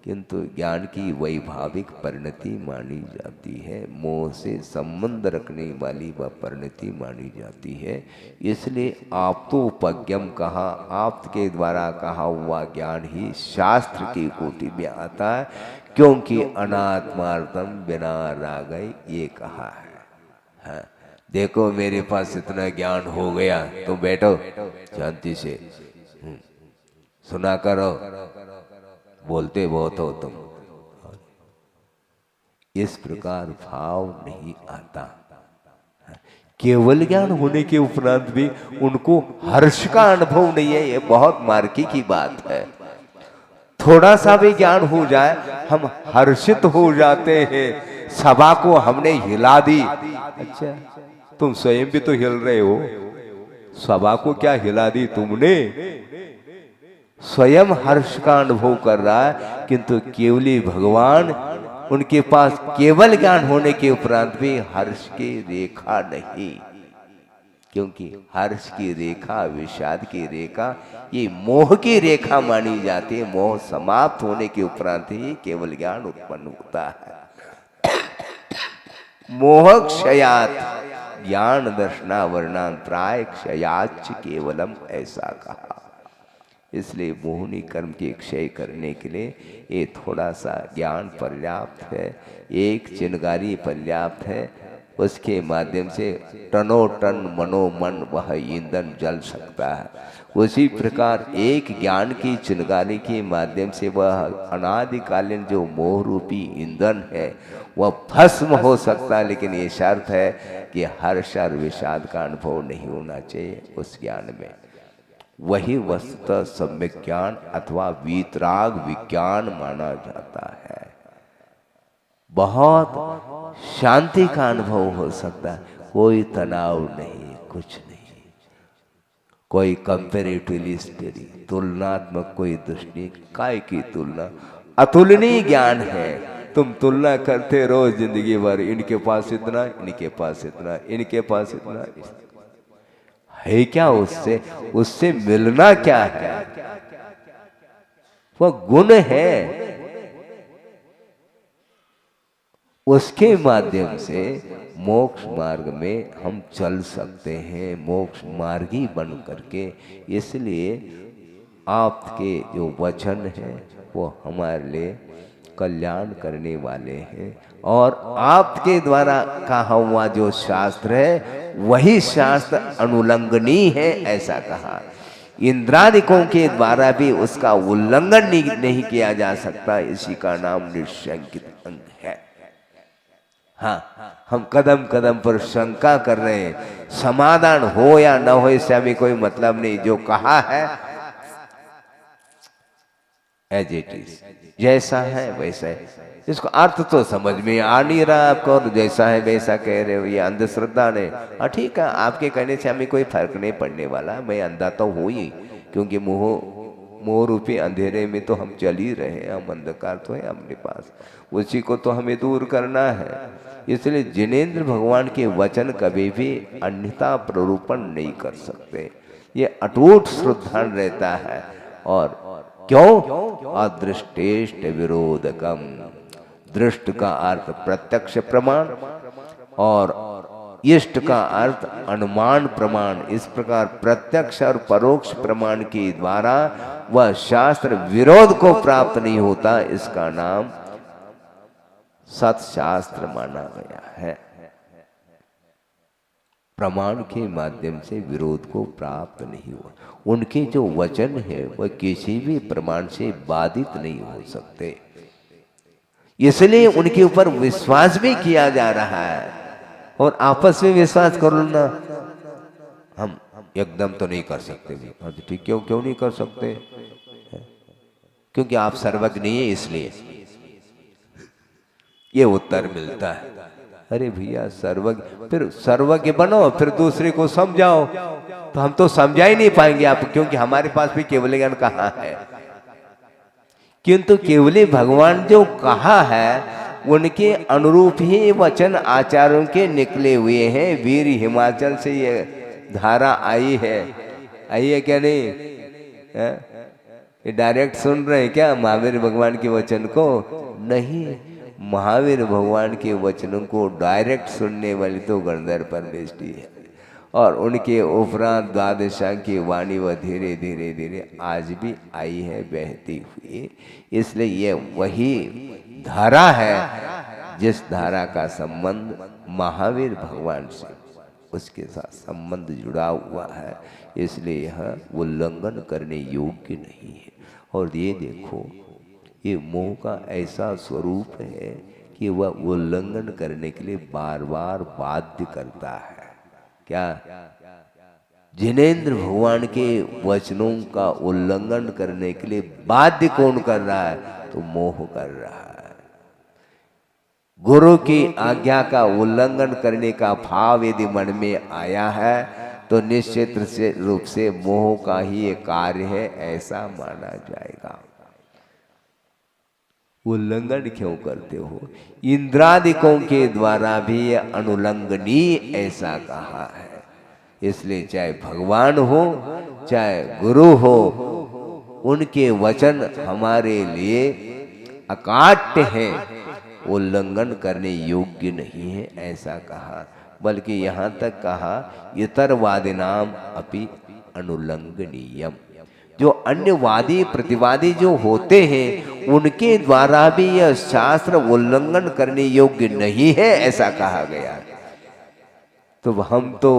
किंतु ज्ञान की वैभाविक परिणति मानी जाती है, मोह से संबंध रखने वाली वह परिणति मानी जाती है। इसलिए आप्तोपज्ञम कहा, आप्त के द्वारा कहा हुआ ज्ञान ही शास्त्र की कोटि में आता है, क्योंकि अनात्मार्थम बिना रागय ये कहा है। हाँ, देखो मेरे पास इतना ज्ञान हो गया, तो बैठो शांति से सुना करो, बोलते बहुत हो तुम, इस प्रकार भाव नहीं आता। केवल ज्ञान होने के उपरांत भी उनको हर्ष का अनुभव नहीं है, ये बहुत मार्की की बात है। थोड़ा सा भी ज्ञान हो जाए हम हर्षित हो जाते हैं, सभा को हमने हिला दी। अच्छा, तुम स्वयं भी तो हिल रहे हो, सभा को क्या हिला दी तुमने? स्वयं हर्ष का अनुभव कर रहा है, किंतु केवली भगवान, उनके पास केवल ज्ञान होने के उपरांत भी हर्ष की रेखा नहीं, क्योंकि हर्ष की रेखा, विषाद की रेखा ये मोह की रेखा मानी जाती है। मोह समाप्त होने के उपरांत ही केवल ज्ञान उत्पन्न होता है। मोह क्षयात ज्ञान दर्शनावरणांतराय क्षयाच केवलम, ऐसा कहा। इसलिए मोहनी कर्म के क्षय करने के लिए ये थोड़ा सा ज्ञान पर्याप्त है, एक चिनगारी पर्याप्त है, उसके माध्यम से टनो टन मनोमन वह ईंधन जल सकता है। उसी प्रकार एक ज्ञान की चिनगारी के माध्यम से वह अनादिकालीन जो मोह रूपी ईंधन है वह भस्म हो सकता है, लेकिन ये शर्त है कि हर्ष और विषाद का अनुभव नहीं होना चाहिए उस ज्ञान में। वही वस्तुतः सम्यक ज्ञान अथवा वीतराग विज्ञान माना जाता है। बहुत शांति का अनुभव हो सकता है, कोई तनाव नहीं, कुछ नहीं, कोई कंपेरेटिवली स्टडी, तुलनात्मक कोई दृष्टि, काय की तुलना, अतुलनीय ज्ञान है। तुम तुलना करते रहो जिंदगी भर, इनके पास इतना, इनके पास इतना, इनके पास इतना, है क्या उससे? उससे मिलना क्या है? वह गुण है, उसके माध्यम से मोक्ष मार्ग में हम चल सकते हैं, मोक्ष मार्गी बन करके। इसलिए आपके जो वचन है वो हमारे लिए कल्याण करने वाले हैं, और आपके द्वारा कहा हुआ जो शास्त्र है वही शास्त्र अनुलंघनीय है, ऐसा कहा। इंद्रादिकों के द्वारा भी उसका उल्लंघन नहीं किया जा सकता, इसी का नाम निशंकित अंग है। हाँ, हम कदम कदम पर शंका कर रहे हैं, समाधान हो या न हो इससे हमें कोई मतलब नहीं, जो कहा है एज इट इज, जैसा है वैसा है। इसको अर्थ तो समझ में आ नहीं रहा आपको, और जैसा है वैसा कह रहे हो, ये अंधश्रद्धा ने। ठीक है, आपके कहने से हमें कोई फर्क नहीं पड़ने वाला, मैं अंधा तो हूँ ही, क्योंकि मोह रूपी अंधेरे में तो हम चल ही रहे हैं, हम अंधकार तो है अपने पास, उसी को तो हमें दूर करना है। इसलिए जिनेंद्र भगवान के वचन कभी भी अन्यथा प्ररूपण नहीं कर सकते, ये अटूट श्रद्धा रहता है। और क्यों? अदृष्टेष्ट विरोधकम, दृष्ट का अर्थ प्रत्यक्ष प्रमाण, और इष्ट का अर्थ अनुमान प्रमाण। इस प्रकार प्रत्यक्ष और परोक्ष प्रमाण के द्वारा वह शास्त्र विरोध को प्राप्त नहीं होता, इसका नाम सत्शास्त्र माना गया है। प्रमाण के माध्यम से विरोध को प्राप्त नहीं हुआ। उनके जो वचन है वह किसी भी प्रमाण से बाधित नहीं हो सकते, इसलिए उनके ऊपर विश्वास भी किया जा रहा है। और आपस में विश्वास करो ना, हम एकदम तो नहीं कर सकते भी। हाँ तो ठीक, क्यों क्यों नहीं कर सकते? क्योंकि आप सर्वज्ञ नहीं है, इसलिए ये उत्तर मिलता है। अरे भैया सर्वज्ञ, फिर सर्वज्ञ बनो, फिर दूसरे को समझाओ। तो हम तो समझा ही नहीं पाएंगे आप, क्योंकि हमारे पास भी केवल ज्ञान कहाँ है। किंतु केवली भगवान जो कहा है उनके अनुरूप ही वचन आचार्यों के निकले हुए हैं। वीर हिमाचल से ये धारा आई है क्या नहीं? ये डायरेक्ट सुन रहे हैं क्या महावीर भगवान के वचन को? नहीं, महावीर भगवान के वचनों को डायरेक्ट सुनने वाली तो गणधर परमेष्टि है, और उनके उपरांत द्वादशा की वाणी वह धीरे धीरे धीरे आज भी आई है बहती हुई। इसलिए ये वही धारा है जिस धारा का संबंध महावीर भगवान से, उसके साथ संबंध जुड़ा हुआ है। इसलिए यह उल्लंघन करने योग्य नहीं है। और ये देखो, ये मोह का ऐसा स्वरूप है कि वह उल्लंघन करने के लिए बार बार बाध्य करता है। क्या? जिनेंद्र भगवान के वचनों का उल्लंघन करने के लिए बाध्य कौन कर रहा है? तो मोह कर रहा है। गुरु की आज्ञा का उल्लंघन करने का भाव यदि मन में आया है तो निश्चित रूप से मोह का ही एक कार्य है, ऐसा माना जाएगा। उल्लंघन क्यों करते हो? इंद्रादिकों के द्वारा भी यह अनुल्लंघनीय ऐसा कहा है। इसलिए चाहे भगवान हो चाहे गुरु हो, उनके वचन हमारे लिए अकाट्य हैं, उल्लंघन करने योग्य नहीं है ऐसा कहा। बल्कि यहाँ तक कहा इतरवादिनाम अपि अनुल्लंघनीयम। जो अन्यवादी प्रतिवादी जो होते हैं उनके द्वारा भी यह शास्त्र उल्लंघन करने योग्य नहीं है ऐसा कहा गया। तो हम तो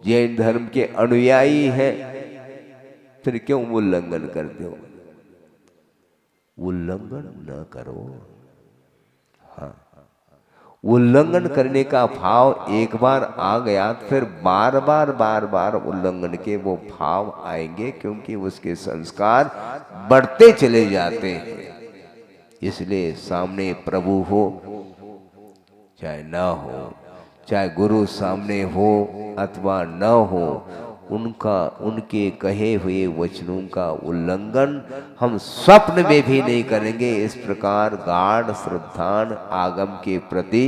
जैन धर्म के अनुयायी हैं, फिर क्यों उल्लंघन करते हो? उल्लंघन न करो। हाँ, उल्लंघन करने का भाव एक बार आ गया तो फिर बार बार उल्लंघन के वो भाव आएंगे, क्योंकि उसके संस्कार बढ़ते चले जाते हैं। इसलिए सामने प्रभु हो चाहे न हो, चाहे गुरु सामने हो अथवा न हो, उनके कहे हुए वचनों का उल्लंघन हम स्वप्न में भी नहीं करेंगे। इस प्रकार गाढ़ श्रद्धान आगम के प्रति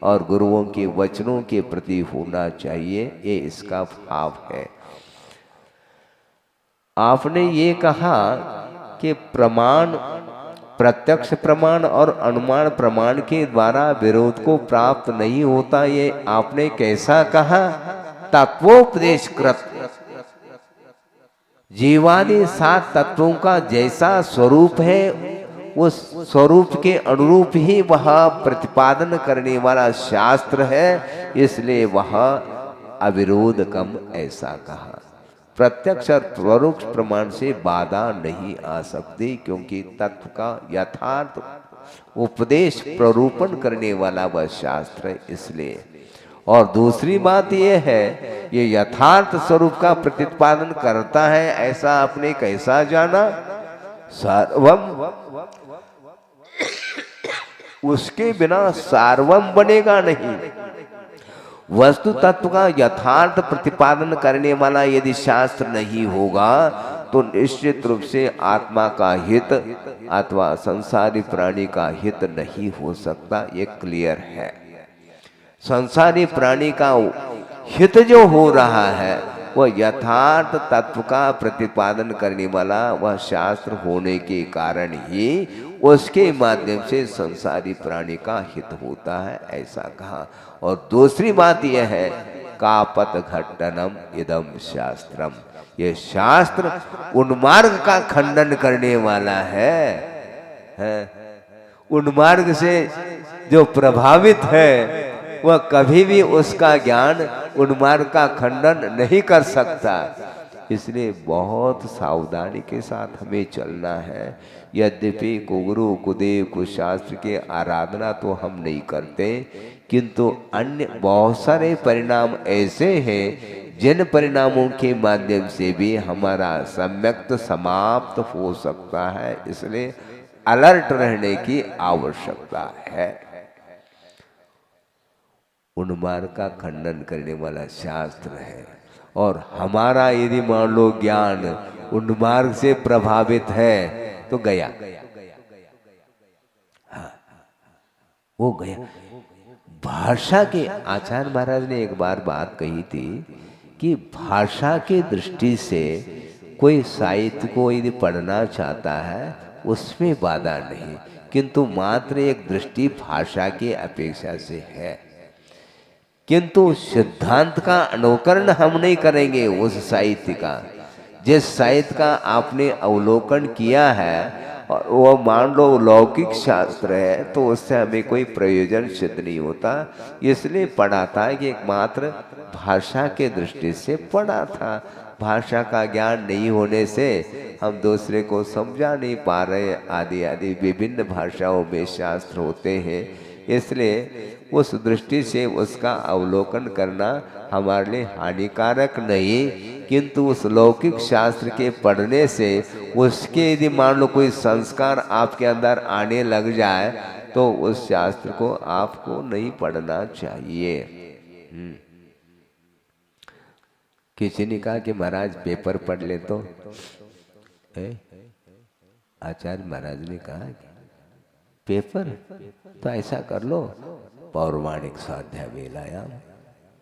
और गुरुओं के वचनों के प्रति होना चाहिए, ये इसका भाव है। आपने ये कहा कि प्रमाण, प्रत्यक्ष प्रमाण और अनुमान प्रमाण के द्वारा विरोध को प्राप्त नहीं होता, ये आपने कैसा कहा? तत्वोपदेश कृत। जीवादि 7 तत्वों का जैसा स्वरूप है उस स्वरूप के अनुरूप ही वह प्रतिपादन करने वाला शास्त्र है, इसलिए वह अविरोधकम ऐसा कहा। प्रत्यक्ष और परोक्ष प्रमाण से बाधा नहीं आ सकती, क्योंकि तत्व का यथार्थ उपदेश प्ररूपण करने वाला वह शास्त्र है, इसलिए। और दूसरी बात यह है, ये यथार्थ स्वरूप का प्रतिपादन करता है, ऐसा आपने कैसा जाना? सार्वम, उसके बिना सार्वम बनेगा नहीं। वस्तु तत्व का यथार्थ प्रतिपादन करने वाला यदि शास्त्र नहीं होगा तो निश्चित रूप से आत्मा का हित अथवा संसारी प्राणी का हित नहीं हो सकता, ये क्लियर है। संसारी प्राणी का हित जो हो रहा है वह यथार्थ तत्व का प्रतिपादन करने वाला वह शास्त्र होने के कारण ही उसके माध्यम से संसारी प्राणी का हित होता है, ऐसा कहा। और दूसरी बात यह है, कापत घट्टनम इदम शास्त्रम, ये शास्त्र उन्मार्ग का खंडन करने वाला है। उन्मार्ग से जो प्रभावित है वह कभी भी उसका ज्ञान उन्मार्ग का खंडन नहीं कर सकता। इसलिए बहुत सावधानी के साथ हमें चलना है। यद्यपि कुगुरु कुदेव कुशास्त्र के आराधना तो हम नहीं करते, किंतु अन्य बहुत सारे परिणाम ऐसे हैं जिन परिणामों के माध्यम से भी हमारा सम्यक्त समाप्त हो सकता है। इसलिए अलर्ट रहने की आवश्यकता है। उन्मार्ग का खंडन करने वाला शास्त्र है, और हमारा यदि मान लो ज्ञान उन्मार्ग से प्रभावित है तो गया, हाँ वो गया। भाषा के आचार्य महाराज ने एक बार बात कही थी कि भाषा की दृष्टि से कोई साहित्य को यदि पढ़ना चाहता है उसमें बाधा नहीं, किंतु मात्र एक दृष्टि भाषा की अपेक्षा से है। किंतु सिद्धांत का अनुकरण हम नहीं करेंगे उस साहित्य का। जिस साहित्य का आपने अवलोकन किया है और वो मान लो लौकिक शास्त्र है, तो उससे हमें कोई प्रयोजन सिद्ध नहीं होता। इसलिए पढ़ा था कि एकमात्र भाषा के दृष्टि से पढ़ा था। भाषा का ज्ञान नहीं होने से हम दूसरे को समझा नहीं पा रहे, आदि आदि विभिन्न भाषाओं में शास्त्र होते हैं। इसलिए उस दृष्टि से उसका अवलोकन करना हमारे लिए हानिकारक नहीं, किंतु उस लौकिक शास्त्र के पढ़ने से उसके यदि मान लो कोई संस्कार आपके अंदर आने लग जाए तो उस शास्त्र को आपको नहीं पढ़ना चाहिए। किसी ने कहा कि महाराज पेपर पढ़ ले तो आचार्य महाराज ने कहा पेपर तो ऐसा कर लो, पौराणिक स्वाध्याय वेलायाम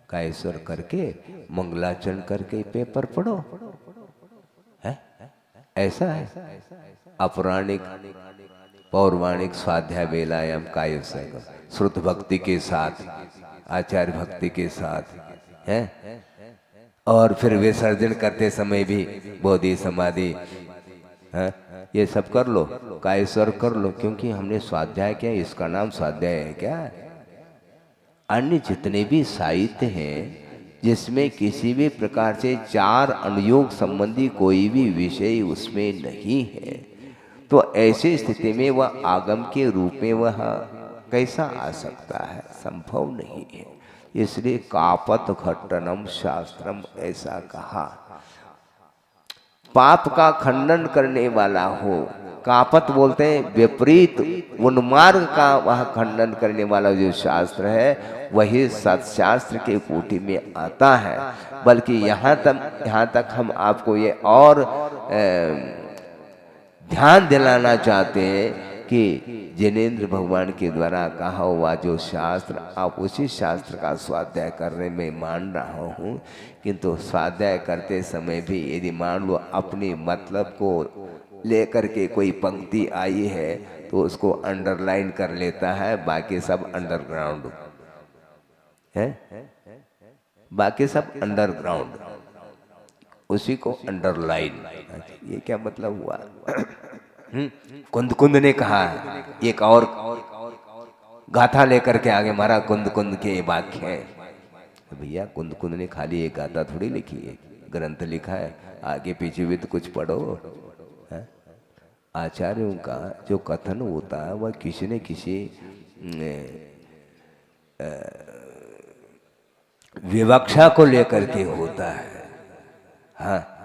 का ईश्वर करके मंगलाचरण करके पेपर पढ़ो, है ऐसा है। अपौराणिक पौराणिक स्वाध्याय वेलायाम का ईश्वर श्रुत भक्ति के साथ, आचार्य भक्ति के साथ है, और फिर विसर्जन करते समय भी बोधि समाधि है, ये सब कर लो, कायस्वर कर लो, क्योंकि हमने स्वाध्याय किया, इसका नाम स्वाध्याय है क्या? अन्य जितने भी साहित्य हैं जिसमें किसी भी प्रकार से चार अनुयोग संबंधी कोई भी विषय उसमें नहीं है, तो ऐसी स्थिति में वह आगम के रूप में वह कैसा आ सकता है? संभव नहीं है। इसलिए कापत घट्टनम शास्त्रम ऐसा कहा। पाप का खंडन करने वाला हो, कापत बोलते हैं विपरीत उन्मार्ग का वह खंडन करने वाला जो शास्त्र है वही सत्शास्त्र के कोटि में आता है। बल्कि यहाँ तक हम आपको ये और ध्यान दिलाना चाहते हैं कि जिनेंद्र भगवान के द्वारा कहा हुआ जो शास्त्र, आप उसी शास्त्र का स्वाध्याय करने में मान रहा हूँ, किंतु स्वाध्याय करते समय भी यदि मान लो अपनी मतलब को लेकर के कोई पंक्ति आई है तो उसको अंडरलाइन कर लेता है, बाकी सब अंडरग्राउंड है, बाकी सब अंडरग्राउंड, उसी को अंडरलाइन। ये क्या मतलब हुआ? कुंद कुंद ने कहा, एक और गाथा लेकर के आगे मारा, कुंद कुंद के वाक्य है। तो भैया कुंद कुंद ने खाली एक गाथा थोड़ी लिखी है, ग्रंथ लिखा है, आगे पीछे भी तो कुछ पढ़ो। है? आचार्यों का जो कथन होता है वह किसी न किसी विवक्षा को लेकर के होता है। हाँ,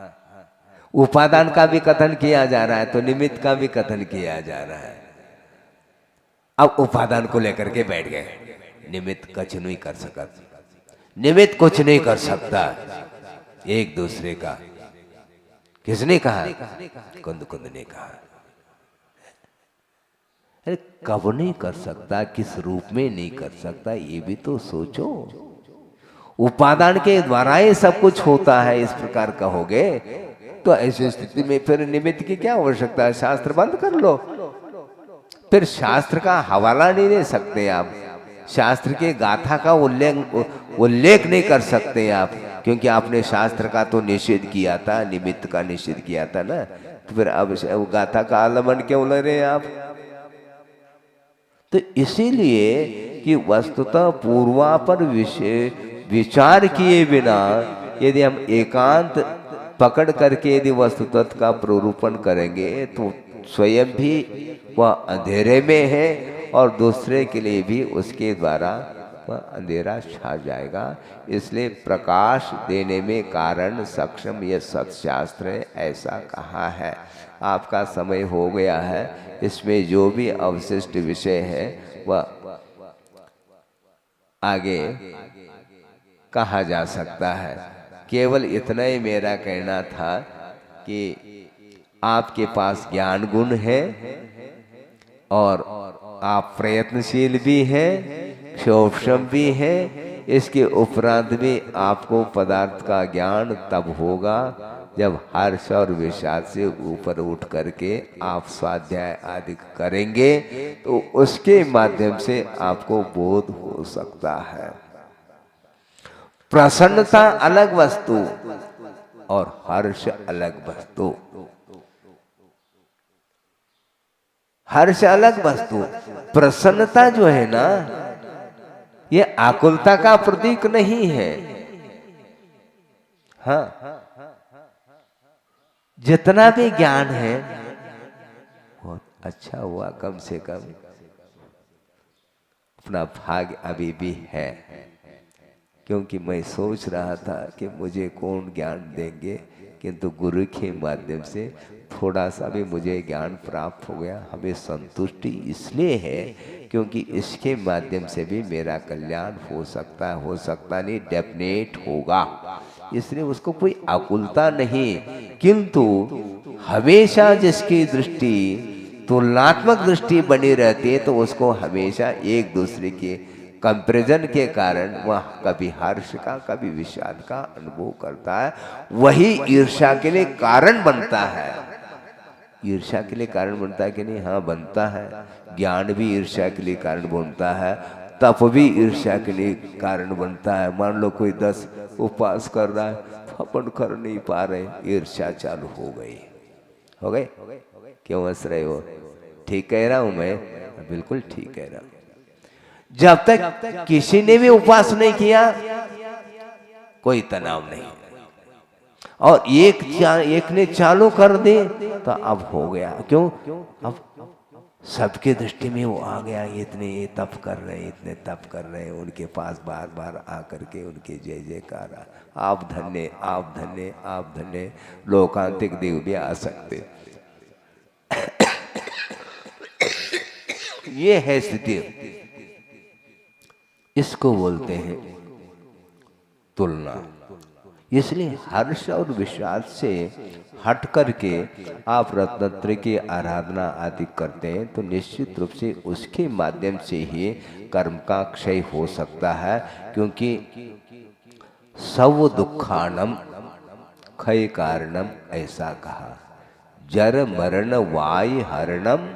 उपादान का भी कथन किया जा रहा है तो निमित्त का भी कथन किया जा रहा है। अब उपादान को लेकर के बैठ गए, निमित्त कुछ नहीं कर सकता, निमित्त कुछ नहीं कर सकता एक दूसरे का। किसने कहा? कुंद कुंद ने कहा। अरे कब नहीं कर सकता, किस रूप में नहीं कर सकता, ये भी तो सोचो। उपादान के द्वारा ही सब कुछ होता है, इस प्रकार कहोगे तो ऐसी स्थिति में फिर निमित्त की क्या आवश्यकता है? शास्त्र बंद कर लो। फिर शास्त्र का हवाला नहीं दे सकते आप, शास्त्र के गाथा का उल्लेख नहीं कर सकते आप, क्योंकि आपने शास्त्र का तो निषेध किया था, निमित्त का निषेध किया था ना। तो फिर अब गाथा का आलम्बन क्यों ले रहे हैं आप? तो इसीलिए कि वस्तुतः पूर्वापर विचार किए बिना यदि हम एकांत पकड़ करके यदि वस्तु तत्व का प्ररूपण करेंगे तो स्वयं भी वह अंधेरे में है और दूसरे के लिए भी उसके द्वारा वह अंधेरा छा जाएगा। इसलिए प्रकाश देने में कारण सक्षम यह सत्शास्त्र है, ऐसा कहा है। आपका समय हो गया है, इसमें जो भी अवशिष्ट विषय है वह आगे कहा जा सकता है। केवल इतना ही मेरा कहना था कि आपके पास ज्ञान गुण है और आप प्रयत्नशील भी हैं, क्षोभक्षम भी हैं। इसके उपरांत भी आपको पदार्थ का ज्ञान तब होगा जब हर्ष और विषाद से ऊपर उठ करके आप स्वाध्याय आदि करेंगे, तो उसके माध्यम से आपको बोध हो सकता है। प्रसन्नता अलग वस्तु और हर्ष अलग वस्तु। हर्ष अलग वस्तु, प्रसन्नता जो है ना, ये आकुलता का प्रतीक नहीं है। हाँ, जितना भी ज्ञान है बहुत अच्छा हुआ, कम से कम अपना भाग्य अभी भी है। क्योंकि मैं सोच रहा था कि मुझे कौन ज्ञान देंगे, किंतु गुरु के माध्यम से थोड़ा सा भी मुझे ज्ञान प्राप्त हो गया। हमें संतुष्टि इसलिए है क्योंकि इसके माध्यम से भी मेरा कल्याण हो सकता नहीं, डेफिनेट होगा। इसलिए उसको कोई आकुलता नहीं, किंतु हमेशा जिसकी दृष्टि तुलनात्मक दृष्टि बनी रहती है तो उसको हमेशा एक दूसरे के कंपैरिजन के कारण वह कभी हर्ष का कभी विषाद का अनुभव करता है। वही ईर्ष्या के लिए कारण बनता है। ईर्ष्या के लिए कारण बनता है कि नहीं? हाँ, बनता है। ज्ञान भी ईर्ष्या के लिए कारण बनता है, तप भी ईर्ष्या के लिए कारण बनता है। मान लो कोई 10 उपवास कर रहा है तो अपन कर नहीं पा रहे, ईर्ष्या चालू हो गई। क्यों हंस रहे हो? ठीक कह रहा हूं मैं? बिल्कुल ठीक कह रहा हूं। जब तक किसी ने भी उपवास नहीं किया कोई तनाव नहीं, और एक ने चालू कर दे तो अब हो गया। क्यों? अब सबके दृष्टि में वो आ गया, इतने ये तप कर रहे हैं, इतने तप कर रहे हैं, उनके पास बार बार आकर के उनके जय जयकार, आप धन्य, आप धन्य, आप धन्य। लोकांतिक देव भी आ सकते। ये है स्थिति, इसको बोलते हैं तुलना। इसलिए हर्ष और विषाद से हट करके आप रत्नत्रय की आराधना आदि करते हैं तो निश्चित रूप से उसके माध्यम से ही कर्म का क्षय हो सकता है। क्योंकि सव दुखानम क्षय कारणम ऐसा कहा, जर मरण वाय हरणम,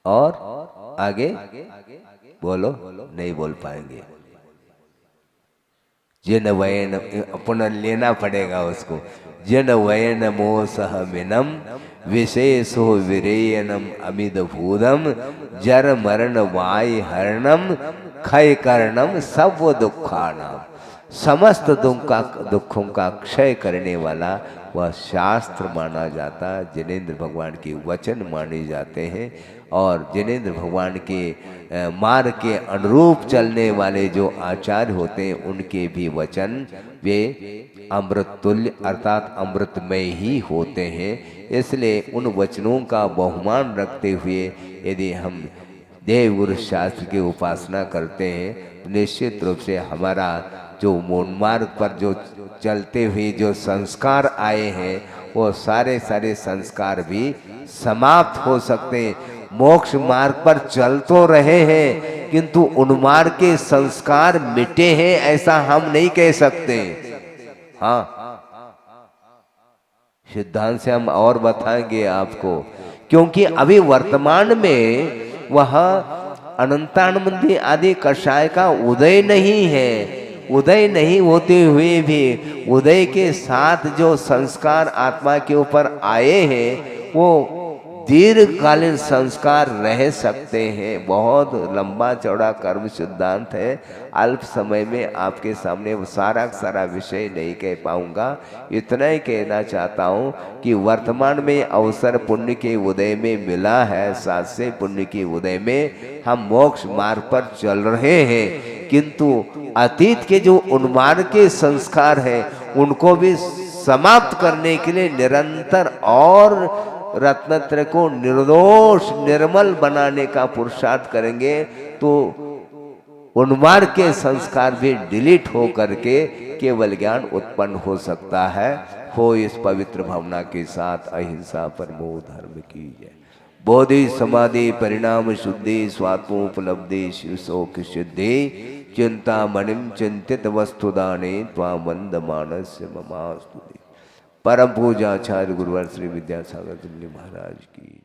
और आगे बोलो, नहीं बोल पाएंगे। जिन वयन, अपना लेना पड़ेगा उसको। जिन वयन मोह सहमिनम विशेषो विरेयनम अमिद भूदम, जर मरण वाय हरणम क्षय करणम सब दुखानाम। समस्त दुखों का क्षय करने वाला वह शास्त्र माना जाता है। जिनेंद्र भगवान के वचन माने जाते हैं, और जिनेंद्र भगवान के मार्ग के अनुरूप चलने वाले जो आचार्य होते हैं उनके भी वचन वे अमृत तुल्य अर्थात अमृतमय ही होते हैं। इसलिए उन वचनों का बहुमान रखते हुए यदि हम देव गुरु शास्त्र की उपासना करते हैं तो निश्चित रूप से हमारा जो मूल मार्ग पर जो चलते हुए जो संस्कार आए हैं वो सारे संस्कार भी समाप्त हो सकते हैं। मोक्ष मार्ग पर चल तो रहे हैं किंतु उन मार्ग के संस्कार मिटे हैं ऐसा हम नहीं कह सकते। हाँ, सिद्धांत से हम और बताएंगे आपको क्योंकि अभी वर्तमान में वह अनंतानंदी आदि कषाय का उदय नहीं है। उदय नहीं होते हुए भी उदय के साथ जो संस्कार आत्मा के ऊपर आए हैं वो दीर्घकालीन संस्कार रह सकते हैं। बहुत लंबा चौड़ा कर्म सिद्धांत है। अल्प समय में आपके सामने वो सारा सारा विषय नहीं कह पाऊंगा। इतना ही कहना चाहता हूँ कि वर्तमान में अवसर पुण्य के उदय में मिला है, साथ से पुण्य के उदय में हम मोक्ष मार्ग पर चल रहे हैं, किंतु अतीत के जो उन्माद के संस्कार हैं उनको भी समाप्त करने के लिए निरंतर और रत्नत्रय को निर्दोष निर्मल बनाने का पुरुषार्थ करेंगे तो उन्माद के संस्कार भी डिलीट हो करके केवल ज्ञान उत्पन्न हो सकता है। हो इस पवित्र भावना के साथ अहिंसा परमो धर्म की जय। बोधि समाधि परिणाम शुद्धि स्वात्मोपलब्धि शिव शोक सिद्धि चिंता मणिम चिंतित वस्तुदाने त्वामंद मानस ममास्तुति। परम पूजा आचार्य गुरुवर श्री विद्यासागर दिल्ली महाराज की।